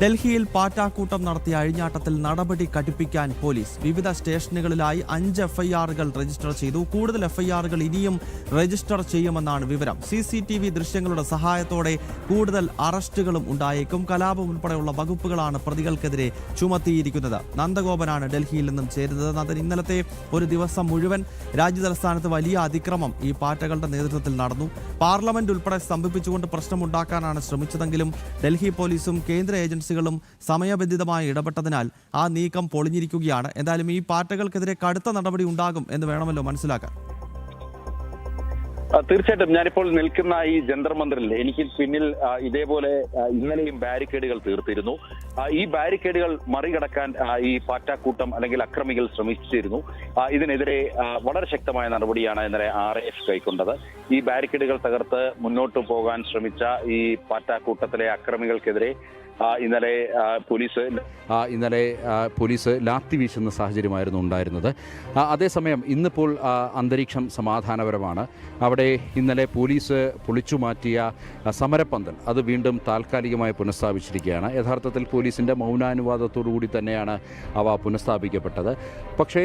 ഡൽഹിയിൽ പാറ്റാക്കൂട്ടം നടത്തിയ അഴിഞ്ഞാട്ടത്തിൽ നടപടി കടുപ്പിക്കാൻ പോലീസ്. വിവിധ സ്റ്റേഷനുകളിലായി 5 എഫ്ഐആറുകൾ രജിസ്റ്റർ ചെയ്തു. കൂടുതൽ എഫ്ഐആറുകൾ ഇനിയും രജിസ്റ്റർ ചെയ്യുമെന്നാണ് വിവരം. CCTV ദൃശ്യങ്ങളുടെ സഹായത്തോടെ കൂടുതൽ അറസ്റ്റുകളും ഉണ്ടായേക്കും. കലാപം ഉൾപ്പെടെയുള്ള വകുപ്പുകളാണ് പ്രതികൾക്കെതിരെ ചുമത്തിയിരിക്കുന്നത്. നന്ദഗോപനാണ് ഡൽഹിയിൽ നിന്നും ചേരുന്നത്. നന്ദൻ, ഇന്നലത്തെ ഒരു ദിവസം മുഴുവൻ രാജ്യതലസ്ഥാനത്ത് വലിയ അതിക്രമം ഈ പാറ്റകളുടെ നേതൃത്വത്തിൽ നടന്നു. പാർലമെന്റ് ഉൾപ്പെടെ സ്തംഭിപ്പിച്ചുകൊണ്ട് പ്രശ്നമുണ്ടാക്കാനാണ് ശ്രമിച്ചതെങ്കിലും ഡൽഹി പോലീസും കേന്ദ്ര ഏജൻസികളും സമയബന്ധിതമായി ഇടപെട്ടതിനാൽ ആ നീക്കം പൊളിഞ്ഞിരിക്കുകയാണ്. എന്തായാലും ഈ പാറ്റകൾക്കെതിരെ കടുത്ത നടപടി ഉണ്ടാകും എന്ന് വേണമല്ലോ മനസ്സിലാക്കാൻ. തീർച്ചയായിട്ടും ഞാനിപ്പോൾ നിൽക്കുന്ന ഈ ജന്തർ മന്ദിറിൽ എനിക്ക് പിന്നിൽ ഇതേപോലെ ഇന്നലെയും ബാരിക്കേഡുകൾ തീർത്തിരുന്നു. ഈ ബാരിക്കേഡുകൾ മറികടക്കാൻ ഈ പാറ്റാക്കൂട്ടം അല്ലെങ്കിൽ അക്രമികൾ ശ്രമിച്ചിരുന്നു. ഇതിനെതിരെ വളരെ ശക്തമായ നടപടിയാണ് ഇന്നലെ RAF കൈക്കൊണ്ടത്. ഈ ബാരിക്കേഡുകൾ തകർത്ത് മുന്നോട്ട് പോകാൻ ശ്രമിച്ച ഈ പാറ്റാക്കൂട്ടത്തിലെ അക്രമികൾക്കെതിരെ ഇന്നലെ പോലീസ് ലാത്തി വീശുന്ന സാഹചര്യമായിരുന്നു ഉണ്ടായിരുന്നത്. അതേസമയം ഇന്നിപ്പോൾ അന്തരീക്ഷം സമാധാനപരമാണ്. അവിടെ ഇന്നലെ പോലീസ് പൊളിച്ചു മാറ്റിയ സമരപ്പന്തൽ അത് വീണ്ടും താൽക്കാലികമായി പുനഃസ്ഥാപിച്ചിരിക്കുകയാണ്. യഥാർത്ഥത്തിൽ പോലീസിൻ്റെ മൗനാനുവാദത്തോടുകൂടി തന്നെയാണ് അവ പുനഃസ്ഥാപിക്കപ്പെട്ടത്. പക്ഷേ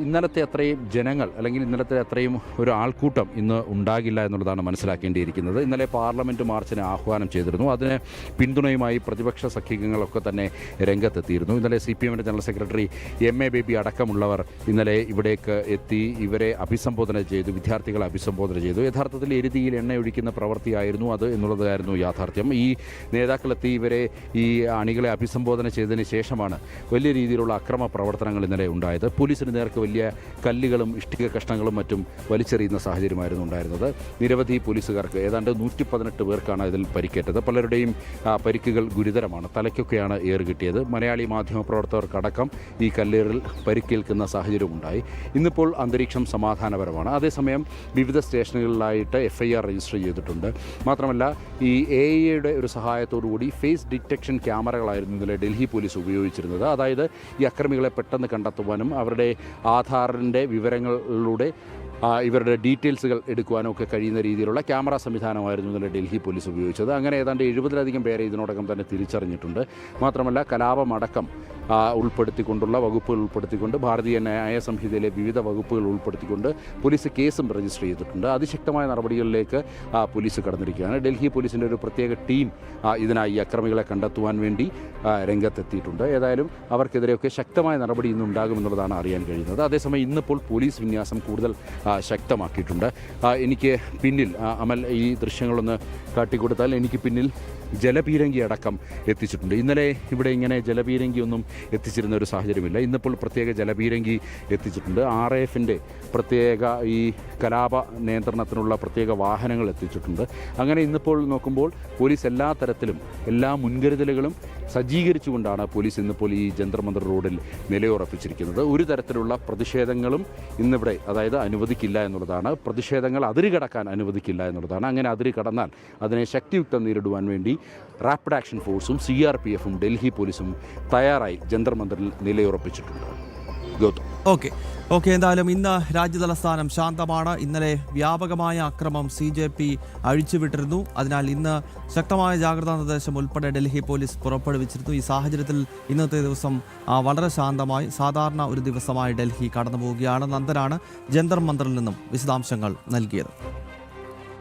ഇന്നലത്തെ അത്രയും ജനങ്ങൾ അല്ലെങ്കിൽ ഇന്നലത്തെ അത്രയും ഒരു ആൾക്കൂട്ടം ഇന്ന് ഉണ്ടാകില്ല എന്നുള്ളതാണ് മനസ്സിലാക്കേണ്ടിയിരിക്കുന്നത്. ഇന്നലെ പാർലമെൻറ്റ് മാർച്ചിന് ആഹ്വാനം ചെയ്തിരുന്നു. അതിന് പിന്തുണയുമായി പ്രതിപക്ഷ സഖ്യങ്ങളൊക്കെ തന്നെ രംഗത്തെത്തിയിരുന്നു. ഇന്നലെ CPM-ന്റെ ജനറൽ സെക്രട്ടറി MA ബേബി അടക്കമുള്ളവർ ഇന്നലെ ഇവിടേക്ക് എത്തി ഇവരെ അഭിസംബോധന ചെയ്തു, വിദ്യാർത്ഥികളെ അഭിസംബോധന ചെയ്തു. യഥാർത്ഥത്തിൽ എരുതിയിൽ എണ്ണയൊഴിക്കുന്ന പ്രവൃത്തിയായിരുന്നു അത് എന്നുള്ളതായിരുന്നു യാഥാർത്ഥ്യം. ഈ നേതാക്കളെത്തി ഇവരെ ഈ അണികളെ അഭിസംബോധന ചെയ്തതിന് ശേഷമാണ് വലിയ രീതിയിലുള്ള അക്രമ പ്രവർത്തനങ്ങൾ ഇന്നലെ ഉണ്ടായത്. പോലീസിന് നേർക്ക് വലിയ കല്ലുകളും ഇഷ്ടിക കഷ്ണങ്ങളും മറ്റും വലിച്ചെറിയുന്ന സാഹചര്യമായിരുന്നു ഉണ്ടായിരുന്നത്. നിരവധി പോലീസുകാർക്ക് ഏതാണ്ട് 118 പേർക്കാണ് ഇതിൽ പരിക്കേറ്റത്. പലരുടെയും പരിക്കുകൾ ഗുരുതരമാണ്. തലയ്ക്കൊക്കെയാണ് ഏറ് കിട്ടിയത്. മലയാളി മാധ്യമപ്രവർത്തകർക്കടക്കം ഈ കല്ലേറിൽ പരിക്കേൽക്കുന്ന സാഹചര്യമുണ്ടായി. ഇന്നിപ്പോൾ അന്തരീക്ഷം സമാധാനപരമാണ്. അതേസമയം വിവിധ സ്റ്റേഷനുകളിലായിട്ട് FIR രജിസ്റ്റർ ചെയ്തിട്ടുണ്ട്. മാത്രമല്ല ഈ AI-യുടെ ഒരു സഹായത്തോടുകൂടി ഫേസ് ഡിറ്റക്ഷൻ ക്യാമറകളായിരുന്നു ഇന്നലെ ഡൽഹി പോലീസ് ഉപയോഗിച്ചിരുന്നത്. അതായത് ഈ അക്രമികളെ പെട്ടെന്ന് കണ്ടെത്തുവാനും അവരുടെ ആധാറിൻ്റെ വിവരങ്ങളിലൂടെ ഇവരുടെ ഡീറ്റെയിൽസുകൾ എടുക്കുവാനും ഒക്കെ കഴിയുന്ന രീതിയിലുള്ള ക്യാമറ സംവിധാനമായിരുന്നു ഇന്നലെ ഡൽഹി പോലീസ് ഉപയോഗിച്ചത്. അങ്ങനെ ഏതാണ്ട് 70-ലധികം പേരെ ഇതിനോടകം തന്നെ തിരിച്ചറിഞ്ഞിട്ടുണ്ട്. മാത്രമല്ല കലാപമടക്കം ഉൾപ്പെടുത്തിക്കൊണ്ടുള്ള വകുപ്പുകൾ ഉൾപ്പെടുത്തിക്കൊണ്ട് ഭാരതീയ ന്യായ സംഹിതയിലെ വിവിധ വകുപ്പുകൾ ഉൾപ്പെടുത്തിക്കൊണ്ട് പോലീസ് കേസും രജിസ്റ്റർ ചെയ്തിട്ടുണ്ട്. അതിശക്തമായ നടപടികളിലേക്ക് പോലീസ് കടന്നിരിക്കുകയാണ്. ഡൽഹി പോലീസിൻ്റെ ഒരു പ്രത്യേക ടീം ഇതിനായി ഈ അക്രമികളെ കണ്ടെത്തുവാൻ വേണ്ടി രംഗത്തെത്തിയിട്ടുണ്ട്. ഏതായാലും അവർക്കെതിരെയൊക്കെ ശക്തമായ നടപടി ഇന്ന് ഉണ്ടാകുമെന്നുള്ളതാണ് അറിയാൻ കഴിയുന്നത്. അതേസമയം ഇന്നിപ്പോൾ പോലീസ് വിന്യാസം കൂടുതൽ ശക്തമാക്കിയിട്ടുണ്ട്. എനിക്ക് പിന്നിൽ അമൽ ഈ ദൃശ്യങ്ങളൊന്ന് കാട്ടിക്കൊടുത്താൽ എനിക്ക് പിന്നിൽ ജലപീരങ്കി അടക്കം എത്തിച്ചിട്ടുണ്ട്. ഇന്നലെ ഇവിടെ ഇങ്ങനെ ജലപീരങ്കിയൊന്നും എത്തിച്ചിരുന്ന ഒരു സാഹചര്യമില്ല. ഇന്നിപ്പോൾ പ്രത്യേക ജലപീരങ്കി എത്തിച്ചിട്ടുണ്ട്. RAF-ൻ്റെ പ്രത്യേക ഈ കലാപ നിയന്ത്രണത്തിനുള്ള പ്രത്യേക വാഹനങ്ങൾ എത്തിച്ചിട്ടുണ്ട്. അങ്ങനെ ഇന്നിപ്പോൾ നോക്കുമ്പോൾ പോലീസ് എല്ലാ തരത്തിലും എല്ലാ മുൻകരുതലുകളും സജ്ജീകരിച്ചുകൊണ്ടാണ് പോലീസ് ഇന്നിപ്പോൾ ഈ ജന്തർ മന്ദിർ റോഡിൽ നിലയുറപ്പിച്ചിരിക്കുന്നത്. ഒരു തരത്തിലുള്ള പ്രതിഷേധങ്ങളും ഇന്നിവിടെ അതായത് അനുവദിക്കില്ല എന്നുള്ളതാണ്. പ്രതിഷേധങ്ങൾ അതിര് കടക്കാൻ അനുവദിക്കില്ല എന്നുള്ളതാണ്. അങ്ങനെ അതിര് കടന്നാൽ അതിനെ ശക്തിയുക്തം നേരിടുവാൻ വേണ്ടി റാപ്പിഡ് ആക്ഷൻ ഫോഴ്സും CRPF-ഉം ഡൽഹി പോലീസും തയ്യാറായി ജന്തർ മന്ദിറിൽ നിലയുറപ്പിച്ചിട്ടുണ്ട്. ഗൗതം. ഓക്കെ എന്തായാലും ഇന്ന് രാജ്യതലസ്ഥാനം ശാന്തമാണ്. ഇന്നലെ വ്യാപകമായ അക്രമം CJP അഴിച്ചുവിട്ടിരുന്നു. അതിനാൽ ഇന്ന് ശക്തമായ ജാഗ്രതാ നിർദ്ദേശം ഉൾപ്പെടെ ഡൽഹി പോലീസ് പുറപ്പെടുവിച്ചിരുന്നു. ഈ സാഹചര്യത്തിൽ ഇന്നത്തെ ദിവസം വളരെ ശാന്തമായി സാധാരണ ഒരു ദിവസമായി ഡൽഹി കടന്നു പോവുകയാണ്. നന്ദനാണ് ജന്തർ മന്ദിറിൽ നിന്നും വിശദാംശങ്ങൾ നൽകിയത്.